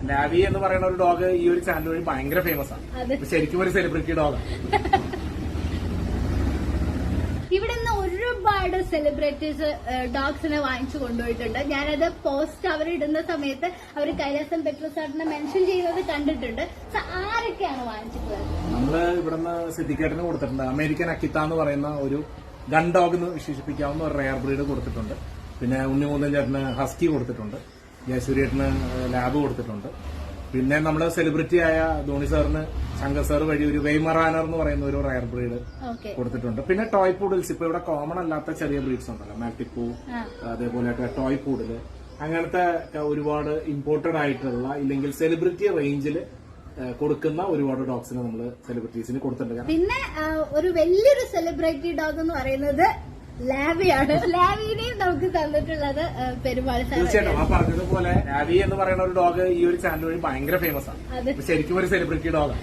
ലാവി എന്ന് പറയുന്ന ഒരു ഡോഗ് ഈ ഒരു ചാനൽ വഴി ഭയങ്കര ഫേമസ് ആണ്. ശരിക്കും ഒരു സെലിബ്രിറ്റി ഡോഗാണ്. ഇവിടെ നിന്ന് ഒരുപാട് സെലിബ്രിറ്റീസ് ഡോഗ്സിനെ വാങ്ങിച്ചു കൊണ്ടുപോയിട്ടുണ്ട്. ഞാനത് പോസ്റ്റ് അവരിടുന്ന സമയത്ത് അവർ കൈലാസം പെട്രോസാറിനെ മെൻഷൻ ചെയ്യുന്നത് കണ്ടിട്ടുണ്ട്. ആരൊക്കെയാണ് വാങ്ങിച്ചിട്ടുള്ളത്? നമ്മള് ഇവിടുന്ന് സിദ്ദിഖേട്ടന് കൊടുത്തിട്ടുണ്ട്. അമേരിക്കൻ അക്കിത്ത എന്ന് പറയുന്ന ഒരു ഗൺ ഡോഗ് എന്ന് വിശേഷിപ്പിക്കാവുന്ന ഒരു റെയർ ബ്രീഡ് കൊടുത്തിട്ടുണ്ട്. പിന്നെ ഉണ്ണിമൂന്നൻ ചേട്ടന് ഹസ്കി കൊടുത്തിട്ടുണ്ട്. ജയസൂര്യേട്ടന് ലാബ് കൊടുത്തിട്ടുണ്ട്. പിന്നെ നമ്മള് സെലിബ്രിറ്റി ആയ ധോണി സാറിന് ശങ്കർ സാർ വഴി ഒരു വെയ്മറാനർ എന്ന് പറയുന്ന ഒരു റയർ ബ്രീഡ് കൊടുത്തിട്ടുണ്ട്. പിന്നെ ടോയ് പൂഡിൽസ് ഇപ്പൊ ഇവിടെ കോമൺ അല്ലാത്ത ചെറിയ ബ്രീഡ്സ് ഉണ്ടല്ലോ, മാറ്റിപ്പൂ, അതേപോലെ ടോയ് പൂഡില്, അങ്ങനത്തെ ഒരുപാട് ഇമ്പോർട്ടഡ് ആയിട്ടുള്ള ഇല്ലെങ്കിൽ സെലിബ്രിറ്റി റേഞ്ചിൽ കൊടുക്കുന്ന ഒരുപാട് ഡോഗ്സിനെ നമ്മള് സെലിബ്രിറ്റീസിന് കൊടുത്തിട്ടുണ്ട്. പിന്നെ ഒരു വലിയൊരു സെലിബ്രിറ്റി ഡോഗ് എന്ന് പറയുന്നത് ലാവിയാണ്. ലാവിനെയും നമുക്ക് തന്നിട്ടുള്ളത് പെരുമാൾ സാർ. തീർച്ചയായിട്ടും ആ പറഞ്ഞതുപോലെ ലാവി എന്ന് പറയുന്ന ഒരു ഡോഗ് ഈ ഒരു ചാനൽ വഴി ഭയങ്കര ഫേമസ് ആണ്. ശരിക്കും ഒരു സെലിബ്രിറ്റി ഡോഗാണ്.